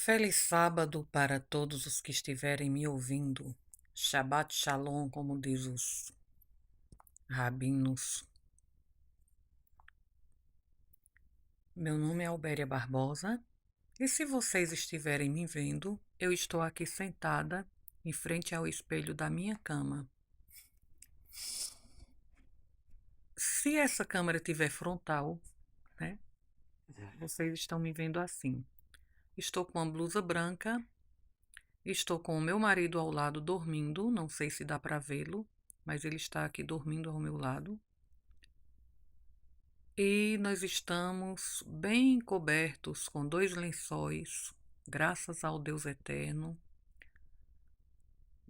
Feliz sábado para todos os que estiverem me ouvindo. Shabbat Shalom, como diz os rabinos. Meu nome é Albéria Barbosa e se vocês estiverem me vendo, eu estou aqui sentada em frente ao espelho da minha cama. Se essa câmera tiver frontal, né, vocês estão me vendo assim. Estou com uma blusa branca, estou com o meu marido ao lado dormindo, não sei se dá para vê-lo, mas ele está aqui dormindo ao meu lado. E nós estamos bem cobertos com 2 lençóis, graças ao Deus eterno,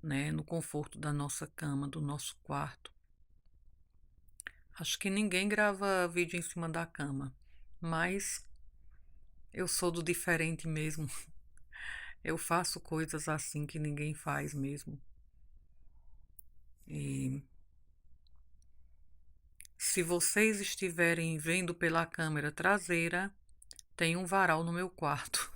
né, no conforto da nossa cama, do nosso quarto. Acho que ninguém grava vídeo em cima da cama, mas eu sou do diferente mesmo. Eu faço coisas assim que ninguém faz mesmo. E se vocês estiverem vendo pela câmera traseira, tem um varal no meu quarto.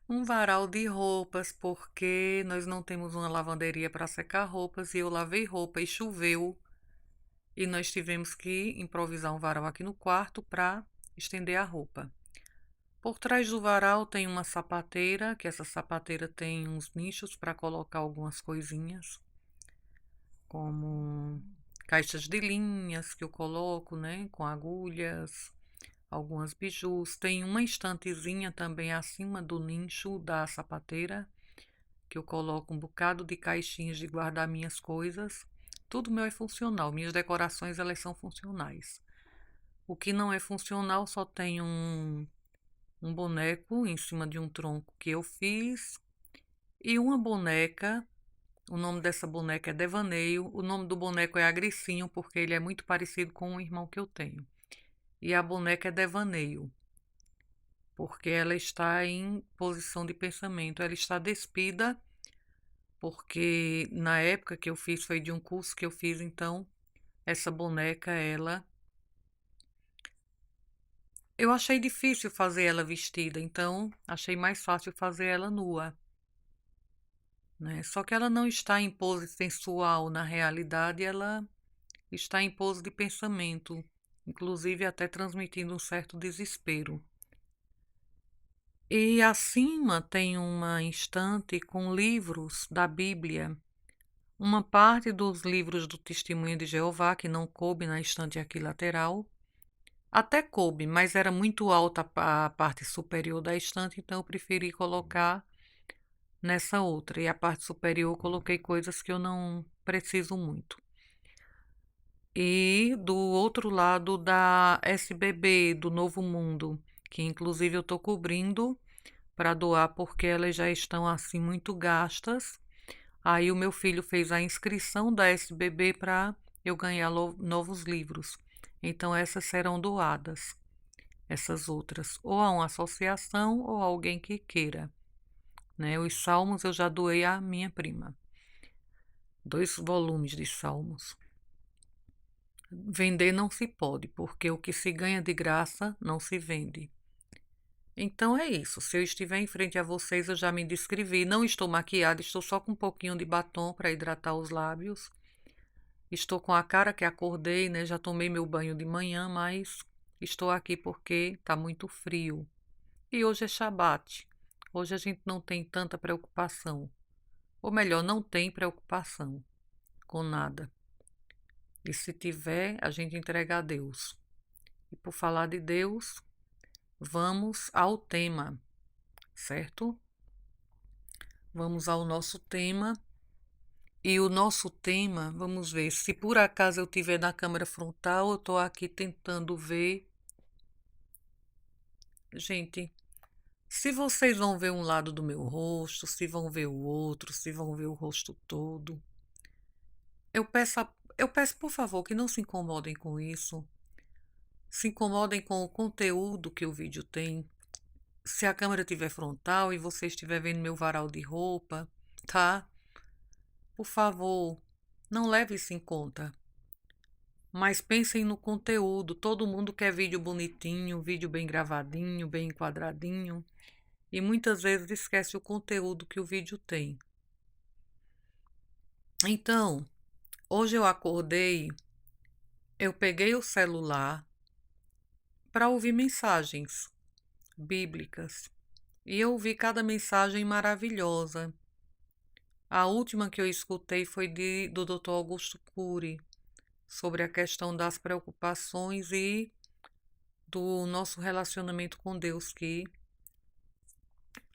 Um varal de roupas, porque nós não temos uma lavanderia para secar roupas e eu lavei roupa e choveu. E nós tivemos que improvisar um varal aqui no quarto para estender a roupa. Por trás do varal tem uma sapateira, que essa sapateira tem uns nichos para colocar algumas coisinhas, como caixas de linhas que eu coloco, né, com agulhas, algumas bijus. Tem uma estantezinha também acima do nicho da sapateira, que eu coloco um bocado de caixinhas de guardar minhas coisas. Tudo meu é funcional, minhas decorações elas são funcionais. O que não é funcional só tem um boneco em cima de um tronco que eu fiz e uma boneca. O nome dessa boneca é Devaneio. O nome do boneco é Agricinho porque ele é muito parecido com um irmão que eu tenho. E a boneca é Devaneio porque ela está em posição de pensamento. Ela está despida porque na época que eu fiz foi de um curso que eu fiz, então essa boneca, eu achei difícil fazer ela vestida, então achei mais fácil fazer ela nua, né? Só que ela não está em pose sensual, na realidade ela está em pose de pensamento, inclusive até transmitindo um certo desespero. E acima tem uma estante com livros da Bíblia. Uma parte dos livros do Testemunho de Jeová, que não coube na estante aqui lateral, até coube, mas era muito alta a parte superior da estante, então eu preferi colocar nessa outra. E a parte superior eu coloquei coisas que eu não preciso muito. E do outro lado da SBB, do Novo Mundo, que inclusive eu estou cobrindo para doar porque elas já estão assim muito gastas. Aí o meu filho fez a inscrição da SBB para eu ganhar novos livros. Então essas serão doadas, essas outras, ou a uma associação ou a alguém que queira, né? Os salmos eu já doei à minha prima. 2 volumes de salmos. Vender não se pode, porque o que se ganha de graça não se vende. Então é isso. Se eu estiver em frente a vocês, eu já me descrevi. Não estou maquiada, estou só com um pouquinho de batom para hidratar os lábios. Estou com a cara que acordei, né? Já tomei meu banho de manhã, mas estou aqui porque está muito frio. E hoje é Shabat. Hoje a gente não tem tanta preocupação. Ou melhor, não tem preocupação com nada. E se tiver, a gente entrega a Deus. E por falar de Deus, vamos ao tema, certo? Vamos ao nosso tema. E o nosso tema, vamos ver, se por acaso eu tiver na câmera frontal, eu estou aqui tentando ver. Gente, se vocês vão ver um lado do meu rosto, se vão ver o outro, se vão ver o rosto todo, eu peço por favor que não se incomodem com isso. Se incomodem com o conteúdo que o vídeo tem. Se a câmera estiver frontal e você estiver vendo meu varal de roupa, tá? Por favor, não leve isso em conta. Mas pensem no conteúdo. Todo mundo quer vídeo bonitinho, vídeo bem gravadinho, bem enquadradinho. E muitas vezes esquece o conteúdo que o vídeo tem. Então, hoje eu acordei, eu peguei o celular para ouvir mensagens bíblicas. E eu ouvi cada mensagem maravilhosa. A última que eu escutei foi do Dr. Augusto Cury, sobre a questão das preocupações e do nosso relacionamento com Deus, que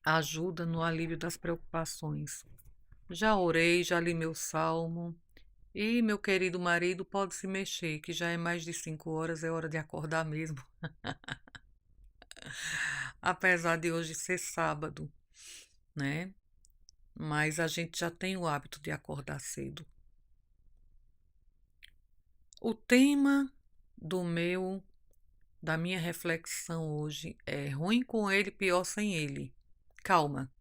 ajuda no alívio das preocupações. Já orei, já li meu salmo. E meu querido marido pode se mexer, que já é mais de 5 horas, é hora de acordar mesmo. Apesar de hoje ser sábado, né? Mas a gente já tem o hábito de acordar cedo. O tema da minha reflexão hoje é ruim com ele, pior sem ele. Calma,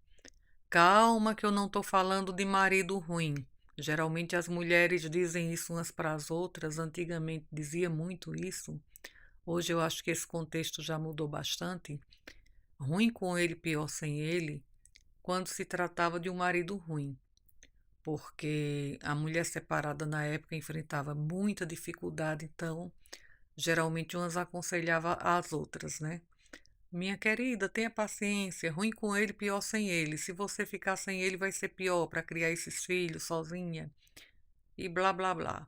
calma que eu não estou falando de marido ruim. Geralmente as mulheres dizem isso umas para as outras, antigamente dizia muito isso. Hoje eu acho que esse contexto já mudou bastante. Ruim com ele, pior sem ele, quando se tratava de um marido ruim, porque a mulher separada na época enfrentava muita dificuldade, então geralmente umas aconselhava as outras, né? Minha querida, tenha paciência, ruim com ele, pior sem ele. Se você ficar sem ele, vai ser pior para criar esses filhos sozinha e blá blá blá.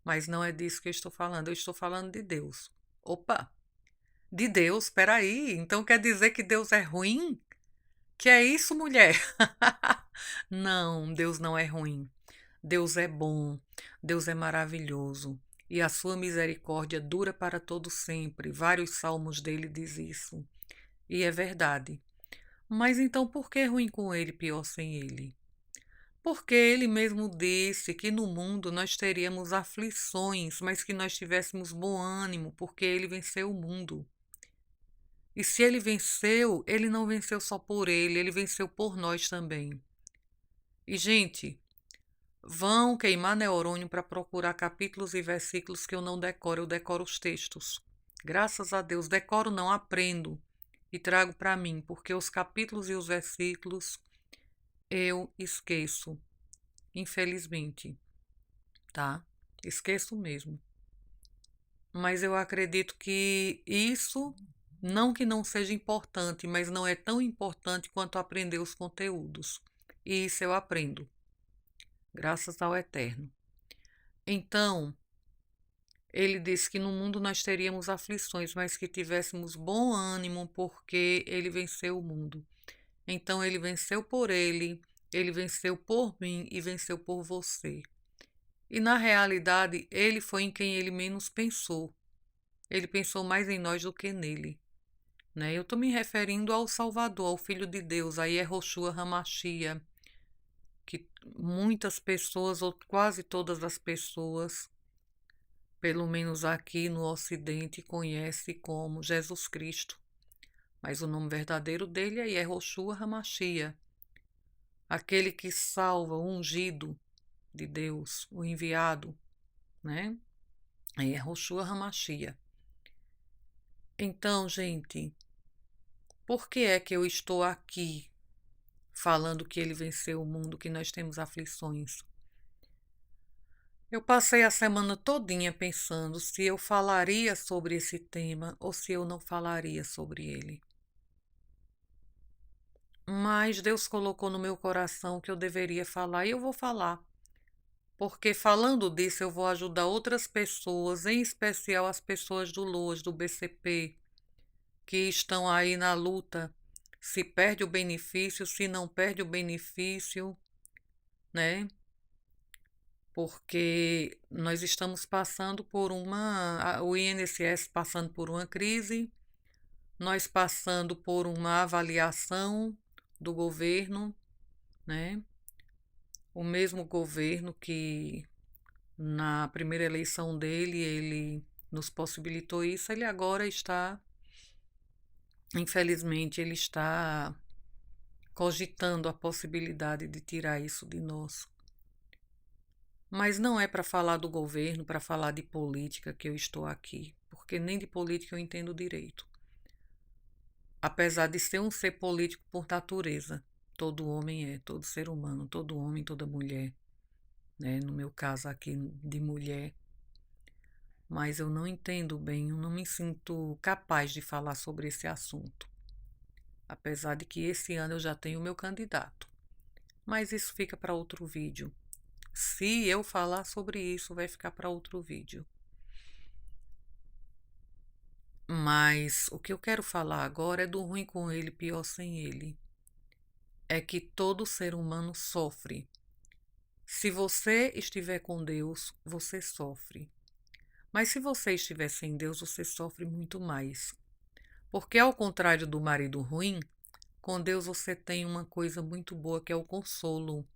Mas não é disso que eu estou falando, eu estou falando de Deus. Opa! De Deus, peraí, então quer dizer que Deus é ruim? Que é isso, mulher? Não, Deus não é ruim. Deus é bom, Deus é maravilhoso. E a sua misericórdia dura para todo sempre. Vários salmos dele diz isso. E é verdade. Mas então por que ruim com ele, pior sem ele? Porque ele mesmo disse que no mundo nós teríamos aflições, mas que nós tivéssemos bom ânimo, porque ele venceu o mundo. E se ele venceu, ele não venceu só por ele venceu por nós também. E, gente, vão queimar neurônio para procurar capítulos e versículos que eu não decoro, eu decoro os textos. Graças a Deus, decoro não, aprendo e trago para mim, porque os capítulos e os versículos eu esqueço, infelizmente, tá? Esqueço mesmo. Mas eu acredito que isso, não que não seja importante, mas não é tão importante quanto aprender os conteúdos. E isso eu aprendo, graças ao Eterno. Então, ele disse que no mundo nós teríamos aflições, mas que tivéssemos bom ânimo, porque ele venceu o mundo. Então, ele venceu por ele venceu por mim e venceu por você. E na realidade, ele foi em quem ele menos pensou. Ele pensou mais em nós do que nele. Né? Eu estou me referindo ao Salvador, ao Filho de Deus, aí é Roshua Hamashia, que muitas pessoas, ou quase todas as pessoas, pelo menos aqui no Ocidente, conhecem como Jesus Cristo. Mas o nome verdadeiro dele é Yehoshua Hamashia, aquele que salva, o ungido de Deus, o enviado, né? É Yehoshua Hamashia. Então, gente, por que é que eu estou aqui falando que ele venceu o mundo, que nós temos aflições? Eu passei a semana todinha pensando se eu falaria sobre esse tema ou se eu não falaria sobre ele. Mas Deus colocou no meu coração que eu deveria falar e eu vou falar. Porque falando disso eu vou ajudar outras pessoas, em especial as pessoas do LOAS, do BCP, que estão aí na luta. Se perde o benefício, se não perde o benefício, né? Porque nós estamos passando por o INSS passando por uma crise, nós passando por uma avaliação do governo, né? O mesmo governo que na primeira eleição dele, ele nos possibilitou isso, ele agora está, infelizmente, ele está cogitando a possibilidade de tirar isso de nós. Mas não é para falar do governo, para falar de política que eu estou aqui, porque nem de política eu entendo direito. Apesar de ser um ser político por natureza, todo homem é, todo ser humano, todo homem, toda mulher, né? No meu caso aqui de mulher, mas eu não entendo bem, eu não me sinto capaz de falar sobre esse assunto. Apesar de que esse ano eu já tenho o meu candidato. Mas isso fica para outro vídeo. Se eu falar sobre isso, vai ficar para outro vídeo. Mas o que eu quero falar agora é do ruim com ele, pior sem ele. É que todo ser humano sofre. Se você estiver com Deus, você sofre. Mas se você estiver sem Deus, você sofre muito mais. Porque, ao contrário do marido ruim, com Deus você tem uma coisa muito boa que é o consolo.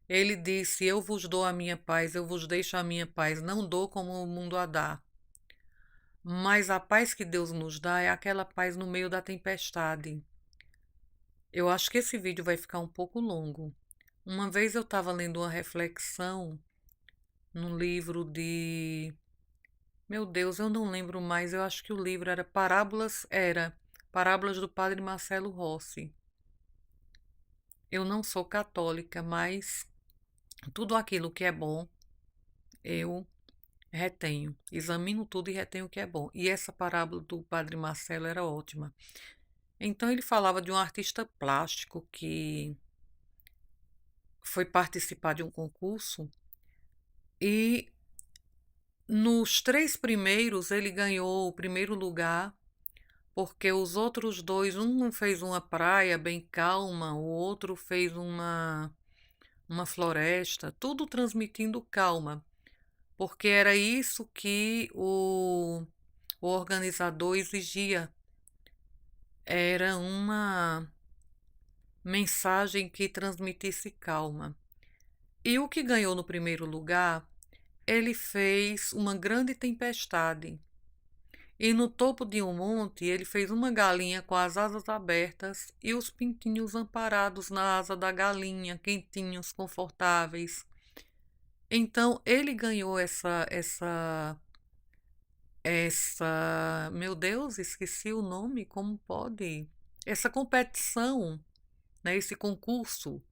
Ele disse: Eu vos dou a minha paz, eu vos deixo a minha paz, não dou como o mundo a dá. Mas a paz que Deus nos dá é aquela paz no meio da tempestade. Eu acho que esse vídeo vai ficar um pouco longo. Uma vez eu estava lendo uma reflexão no livro de. Meu Deus, eu não lembro mais. Eu acho que o livro era Parábolas do Padre Marcelo Rossi. Eu não sou católica, mas tudo aquilo que é bom, eu retenho. Examino tudo e retenho o que é bom. E essa parábola do Padre Marcelo era ótima. Então ele falava de um artista plástico que foi participar de um concurso e nos 3 primeiros ele ganhou o primeiro lugar, porque os outros dois, um fez uma praia bem calma, o outro fez uma floresta, tudo transmitindo calma, porque era isso que o organizador exigia. Era uma mensagem que transmitisse calma. E o que ganhou no primeiro lugar, ele fez uma grande tempestade. E no topo de um monte, ele fez uma galinha com as asas abertas e os pintinhos amparados na asa da galinha, quentinhos, confortáveis. Então, ele ganhou meu Deus, esqueci o nome, como pode? Essa competição, né, esse concurso.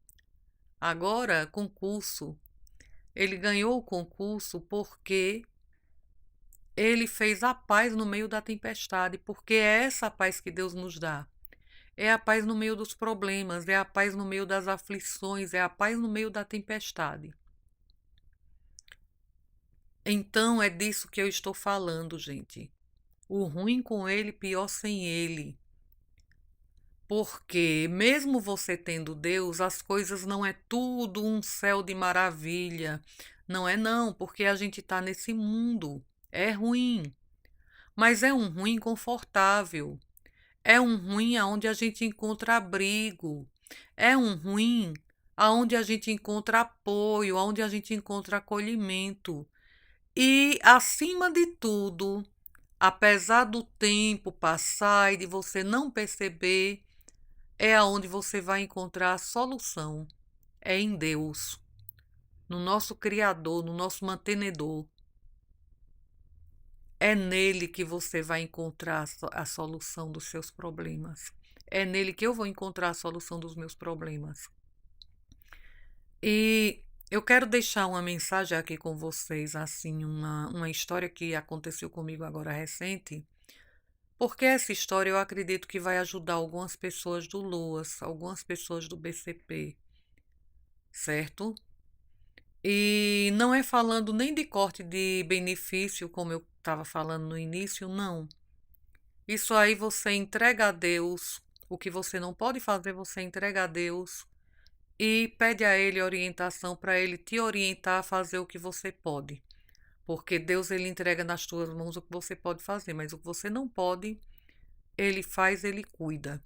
Agora, concurso. Ele ganhou o concurso porque ele fez a paz no meio da tempestade, porque é essa paz que Deus nos dá. É a paz no meio dos problemas, é a paz no meio das aflições, é a paz no meio da tempestade. Então é disso que eu estou falando, gente. O ruim com ele, pior sem ele. Porque mesmo você tendo Deus, as coisas não é tudo um céu de maravilha. Não é não, porque a gente está nesse mundo. É ruim, mas é um ruim confortável. É um ruim aonde a gente encontra abrigo. É um ruim aonde a gente encontra apoio, aonde a gente encontra acolhimento. E, acima de tudo, apesar do tempo passar e de você não perceber, é aonde você vai encontrar a solução. É em Deus, no nosso Criador, no nosso mantenedor. É nele que você vai encontrar a solução dos seus problemas. É nele que eu vou encontrar a solução dos meus problemas. E eu quero deixar uma mensagem aqui com vocês, assim, uma história que aconteceu comigo agora recente, porque essa história eu acredito que vai ajudar algumas pessoas do LUAS, algumas pessoas do BCP, certo? E não é falando nem de corte de benefício, como eu estava falando no início, não. Isso aí você entrega a Deus. O que você não pode fazer, você entrega a Deus e pede a Ele orientação para Ele te orientar a fazer o que você pode. Porque Deus ele entrega nas tuas mãos o que você pode fazer, mas o que você não pode, Ele faz, Ele cuida.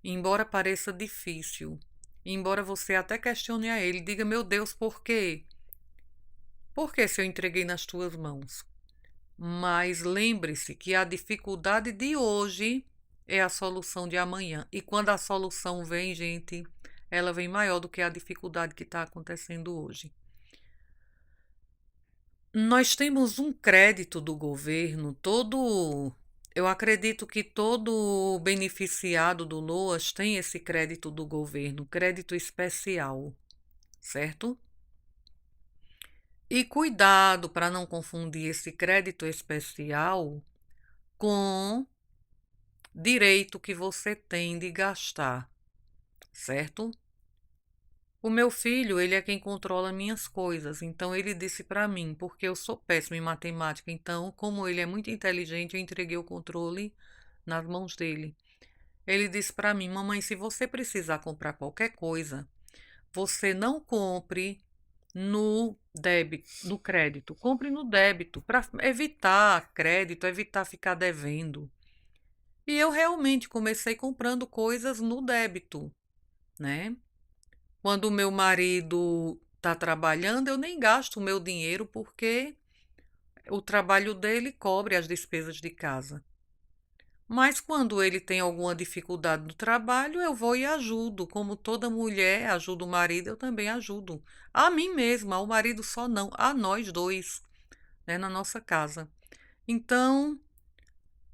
Embora pareça difícil, embora você até questione a Ele, diga: Meu Deus, por quê? Por que se eu entreguei nas tuas mãos? Mas lembre-se que a dificuldade de hoje é a solução de amanhã. E quando a solução vem, gente, ela vem maior do que a dificuldade que está acontecendo hoje. Nós temos um crédito do governo, eu acredito que todo beneficiado do LOAS tem esse crédito do governo, crédito especial, certo? E cuidado para não confundir esse crédito especial com direito que você tem de gastar, certo? O meu filho, ele é quem controla minhas coisas, então ele disse para mim, porque eu sou péssima em matemática, então, como ele é muito inteligente, eu entreguei o controle nas mãos dele. Ele disse para mim, mamãe, se você precisar comprar qualquer coisa, você não compre no débito, no crédito, compre no débito, para evitar crédito, evitar ficar devendo. E eu realmente comecei comprando coisas no débito, né? Quando o meu marido está trabalhando, eu nem gasto o meu dinheiro porque o trabalho dele cobre as despesas de casa. Mas quando ele tem alguma dificuldade no trabalho, eu vou e ajudo. Como toda mulher ajuda o marido, eu também ajudo. A mim mesma, ao marido só não, a nós dois, né, na nossa casa. Então,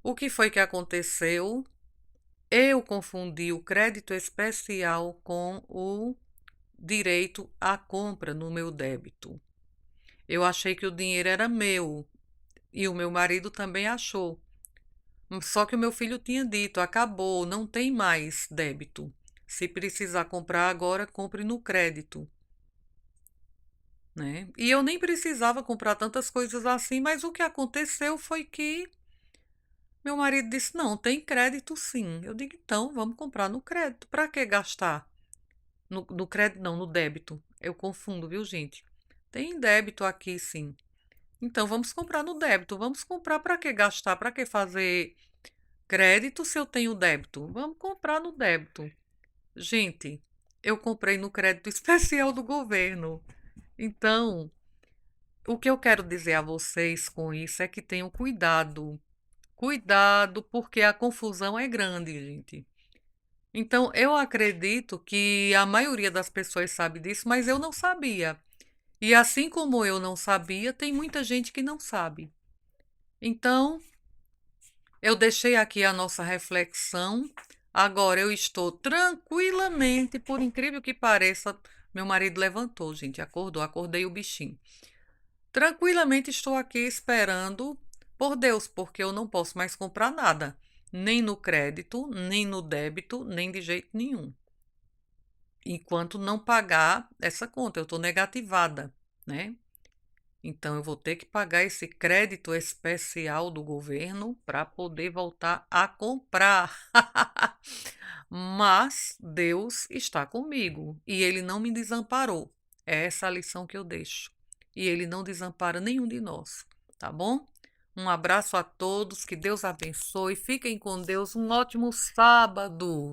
o que foi que aconteceu? Eu confundi o crédito especial com o direito à compra no meu débito. Eu achei que o dinheiro era meu e o meu marido também achou. Só que o meu filho tinha dito: acabou, não tem mais débito. Se precisar comprar agora, compre no crédito, né? E eu nem precisava comprar tantas coisas assim, mas o que aconteceu foi que meu marido disse: não, tem crédito sim. Eu digo: então, vamos comprar no crédito. Para que gastar? No crédito, não, no débito. Eu confundo, viu, gente? Tem débito aqui sim. Então, vamos comprar no débito. Vamos comprar para que gastar? Para que fazer crédito se eu tenho débito? Vamos comprar no débito. Gente, eu comprei no crédito especial do governo. Então, o que eu quero dizer a vocês com isso é que tenham cuidado. Cuidado, porque a confusão é grande, gente. Então, eu acredito que a maioria das pessoas sabe disso, mas eu não sabia. E assim como eu não sabia, tem muita gente que não sabe. Então, eu deixei aqui a nossa reflexão. Agora eu estou tranquilamente, por incrível que pareça, meu marido levantou, gente, acordou, acordei o bichinho. Tranquilamente estou aqui esperando por Deus, porque eu não posso mais comprar nada, nem no crédito, nem no débito, nem de jeito nenhum. Enquanto não pagar essa conta, eu estou negativada, né? Então, eu vou ter que pagar esse crédito especial do governo para poder voltar a comprar. Mas Deus está comigo e Ele não me desamparou. É essa a lição que eu deixo. E Ele não desampara nenhum de nós, tá bom? Um abraço a todos, que Deus abençoe. Fiquem com Deus. Um ótimo sábado.